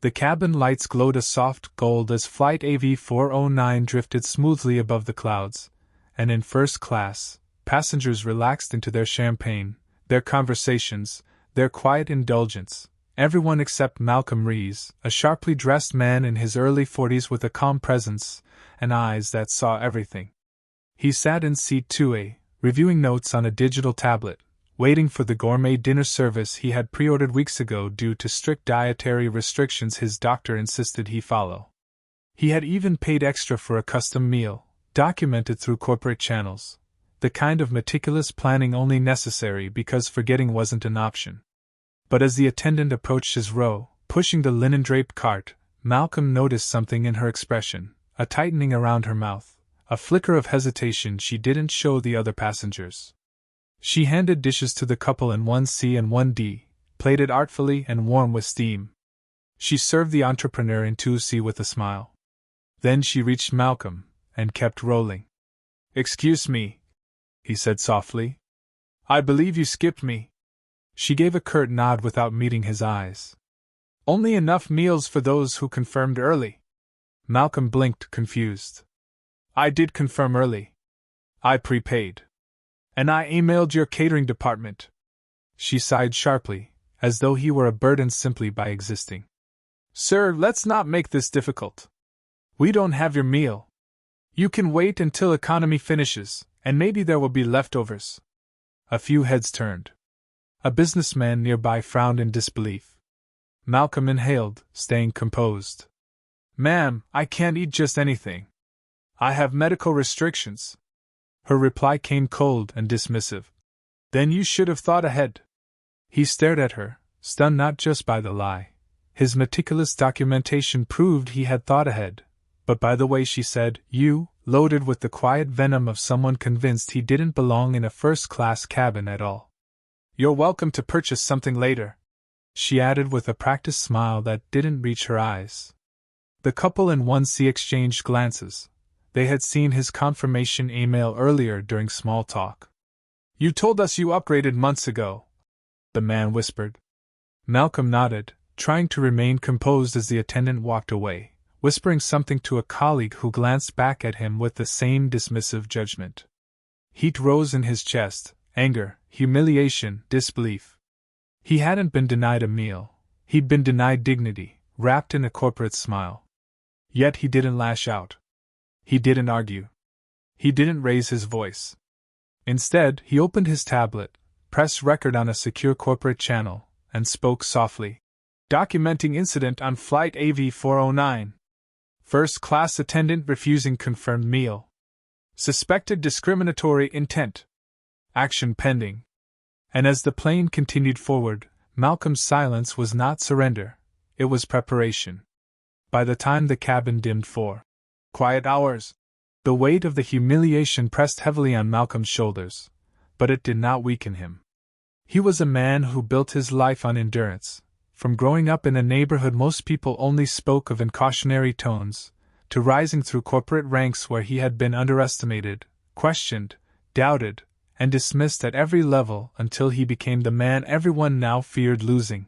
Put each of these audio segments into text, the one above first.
The cabin lights glowed a soft gold as Flight AV409 drifted smoothly above the clouds, and in first class, passengers relaxed into their champagne, their conversations, their quiet indulgence, everyone except Malcolm Rees, a sharply dressed man in his early 40s with a calm presence and eyes that saw everything. He sat in seat 2A, reviewing notes on a digital tablet, waiting for the gourmet dinner service he had pre-ordered weeks ago due to strict dietary restrictions his doctor insisted he follow. He had even paid extra for a custom meal, documented through corporate channels, the kind of meticulous planning only necessary because forgetting wasn't an option. But as the attendant approached his row, pushing the linen-draped cart, Malcolm noticed something in her expression, a tightening around her mouth, a flicker of hesitation she didn't show the other passengers. She handed dishes to the couple in 1C and 1D, plated artfully and warm with steam. She served the entrepreneur in 2C with a smile. Then she reached Malcolm, and kept rolling. "Excuse me," he said softly. "I believe you skipped me." She gave a curt nod without meeting his eyes. "Only enough meals for those who confirmed early." Malcolm blinked, confused. "I did confirm early. I prepaid. And I emailed your catering department." She sighed sharply, as though he were a burden simply by existing. "Sir, let's not make this difficult. We don't have your meal. You can wait until economy finishes, and maybe there will be leftovers." A few heads turned. A businessman nearby frowned in disbelief. Malcolm inhaled, staying composed. "Ma'am, I can't eat just anything. I have medical restrictions." Her reply came cold and dismissive. "Then you should have thought ahead." He stared at her, stunned not just by the lie. His meticulous documentation proved he had thought ahead, but by the way she said, "you," loaded with the quiet venom of someone convinced he didn't belong in a first-class cabin at all. "You're welcome to purchase something later," she added with a practiced smile that didn't reach her eyes. The couple in 1C exchanged glances. They had seen his confirmation email earlier during small talk. "You told us you upgraded months ago," the man whispered. Malcolm nodded, trying to remain composed as the attendant walked away, whispering something to a colleague who glanced back at him with the same dismissive judgment. Heat rose in his chest, anger, humiliation, disbelief. He hadn't been denied a meal. He'd been denied dignity, wrapped in a corporate smile. Yet he didn't lash out. He didn't argue. He didn't raise his voice. Instead, he opened his tablet, pressed record on a secure corporate channel, and spoke softly. "Documenting incident on Flight AV409. First-class attendant refusing confirmed meal. Suspected discriminatory intent. Action pending." And as the plane continued forward, Malcolm's silence was not surrender, it was preparation. By the time the cabin dimmed for quiet hours, the weight of the humiliation pressed heavily on Malcolm's shoulders, but it did not weaken him. He was a man who built his life on endurance, from growing up in a neighborhood most people only spoke of in cautionary tones, to rising through corporate ranks where he had been underestimated, questioned, doubted, and dismissed at every level until he became the man everyone now feared losing.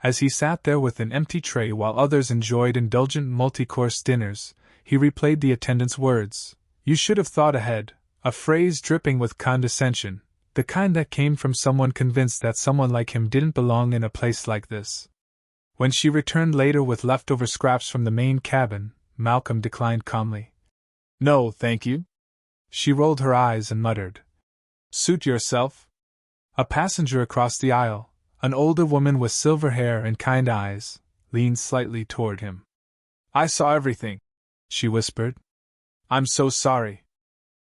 As he sat there with an empty tray while others enjoyed indulgent multi-course dinners, he replayed the attendant's words, "You should have thought ahead," a phrase dripping with condescension, the kind that came from someone convinced that someone like him didn't belong in a place like this. When she returned later with leftover scraps from the main cabin, Malcolm declined calmly. "No, thank you." She rolled her eyes and muttered, "Suit yourself." A passenger across the aisle, an older woman with silver hair and kind eyes, leaned slightly toward him. "I saw everything," she whispered. "I'm so sorry.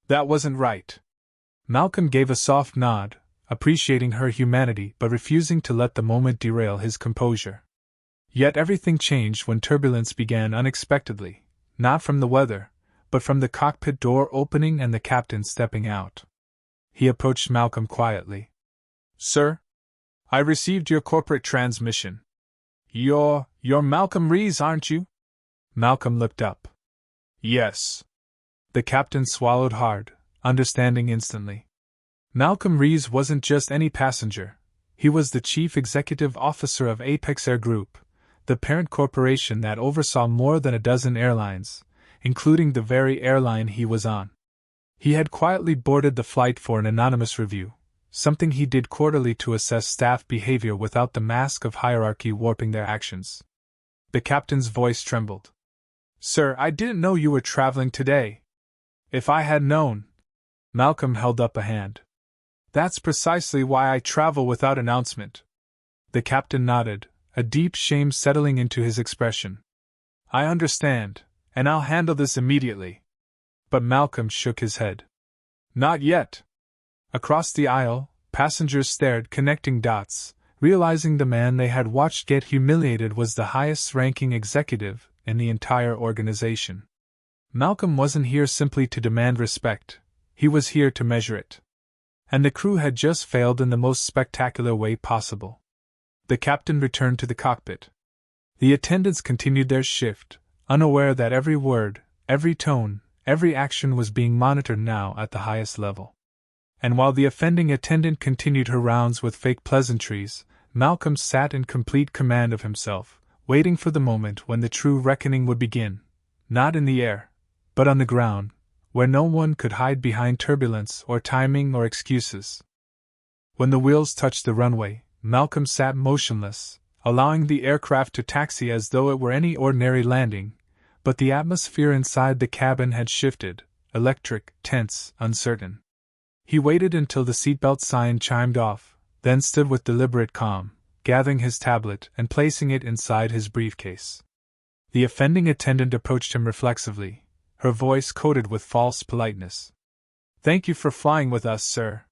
That wasn't right." Malcolm gave a soft nod, appreciating her humanity but refusing to let the moment derail his composure. Yet everything changed when turbulence began unexpectedly, not from the weather, but from the cockpit door opening and the captain stepping out. He approached Malcolm quietly. "Sir, I received your corporate transmission. You're Malcolm Rees, aren't you?" Malcolm looked up. "Yes." The captain swallowed hard, understanding instantly. Malcolm Rees wasn't just any passenger. He was the chief executive officer of Apex Air Group, the parent corporation that oversaw more than a dozen airlines, including the very airline he was on. He had quietly boarded the flight for an anonymous review, something he did quarterly to assess staff behavior without the mask of hierarchy warping their actions. The captain's voice trembled. "Sir, I didn't know you were traveling today. If I had known..." Malcolm held up a hand. "That's precisely why I travel without announcement." The captain nodded, a deep shame settling into his expression. "I understand, and I'll handle this immediately." But Malcolm shook his head. "Not yet." Across the aisle, passengers stared, connecting dots, realizing the man they had watched get humiliated was the highest-ranking executive in the entire organization. Malcolm wasn't here simply to demand respect, he was here to measure it. And the crew had just failed in the most spectacular way possible. The captain returned to the cockpit. The attendants continued their shift, unaware that every word, every tone, every action was being monitored now at the highest level. And while the offending attendant continued her rounds with fake pleasantries, Malcolm sat in complete command of himself, waiting for the moment when the true reckoning would begin, not in the air, but on the ground, where no one could hide behind turbulence or timing or excuses. When the wheels touched the runway, Malcolm sat motionless, allowing the aircraft to taxi as though it were any ordinary landing, but the atmosphere inside the cabin had shifted, electric, tense, uncertain. He waited until the seatbelt sign chimed off, then stood with deliberate calm, gathering his tablet and placing it inside his briefcase. The offending attendant approached him reflexively, her voice coated with false politeness. "Thank you for flying with us, sir."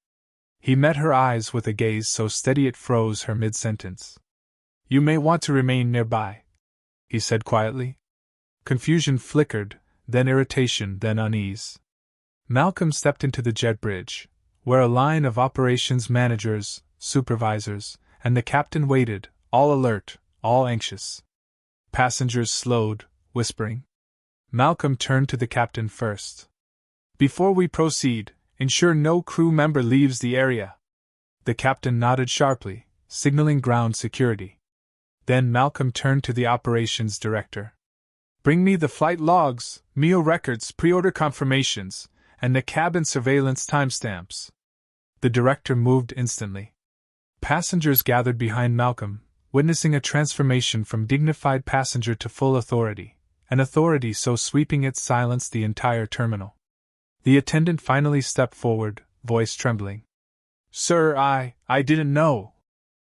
He met her eyes with a gaze so steady it froze her mid-sentence. "You may want to remain nearby," he said quietly. Confusion flickered, then irritation, then unease. Malcolm stepped into the jet bridge, where a line of operations managers, supervisors, and the captain waited, all alert, all anxious. Passengers slowed, whispering. Malcolm turned to the captain first. "Before we proceed, ensure no crew member leaves the area." The captain nodded sharply, signaling ground security. Then Malcolm turned to the operations director. "Bring me the flight logs, meal records, pre-order confirmations, and the cabin surveillance timestamps." The director moved instantly. Passengers gathered behind Malcolm, witnessing a transformation from dignified passenger to full authority, an authority so sweeping it silenced the entire terminal. The attendant finally stepped forward, voice trembling. "Sir, I didn't know."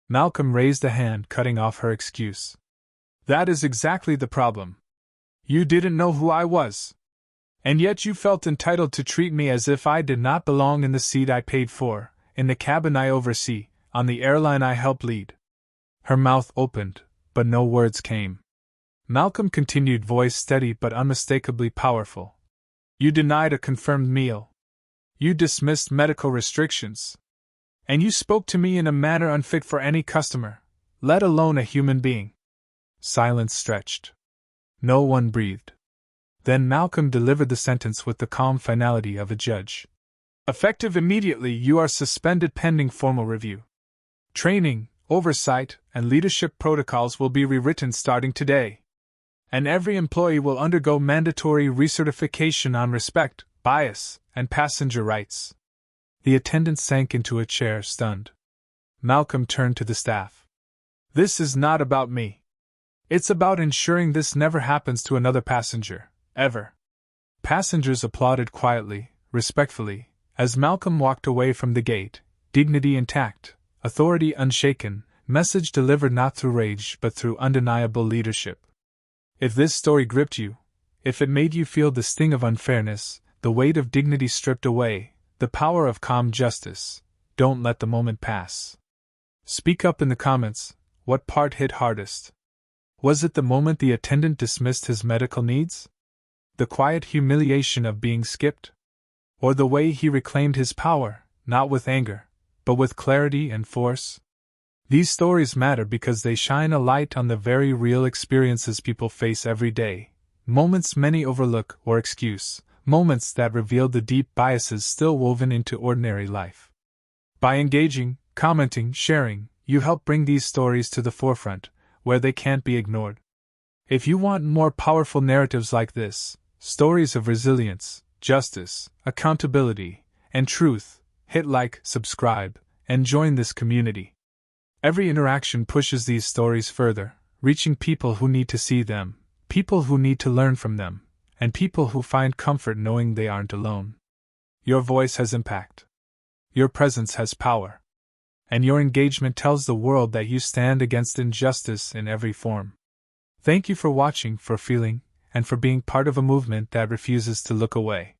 Malcolm raised a hand, cutting off her excuse. "That is exactly the problem. You didn't know who I was. And yet you felt entitled to treat me as if I did not belong in the seat I paid for, in the cabin I oversee, on the airline I help lead." Her mouth opened, but no words came. Malcolm continued, voice steady but unmistakably powerful. "You denied a confirmed meal. You dismissed medical restrictions. And you spoke to me in a manner unfit for any customer, let alone a human being." Silence stretched. No one breathed. Then Malcolm delivered the sentence with the calm finality of a judge. "Effective immediately, you are suspended pending formal review. Training, oversight, and leadership protocols will be rewritten starting today. And every employee will undergo mandatory recertification on respect, bias, and passenger rights." The attendant sank into a chair, stunned. Malcolm turned to the staff. "This is not about me. It's about ensuring this never happens to another passenger, ever." Passengers applauded quietly, respectfully, as Malcolm walked away from the gate, dignity intact, authority unshaken, message delivered not through rage but through undeniable leadership. If this story gripped you, if it made you feel the sting of unfairness, the weight of dignity stripped away, the power of calm justice, don't let the moment pass. Speak up in the comments. What part hit hardest? Was it the moment the attendant dismissed his medical needs? The quiet humiliation of being skipped? Or the way he reclaimed his power, not with anger, but with clarity and force? These stories matter because they shine a light on the very real experiences people face every day, moments many overlook or excuse, moments that reveal the deep biases still woven into ordinary life. By engaging, commenting, sharing, you help bring these stories to the forefront, where they can't be ignored. If you want more powerful narratives like this, stories of resilience, justice, accountability, and truth, hit like, subscribe, and join this community. Every interaction pushes these stories further, reaching people who need to see them, people who need to learn from them, and people who find comfort knowing they aren't alone. Your voice has impact. Your presence has power. And your engagement tells the world that you stand against injustice in every form. Thank you for watching, for feeling, and for being part of a movement that refuses to look away.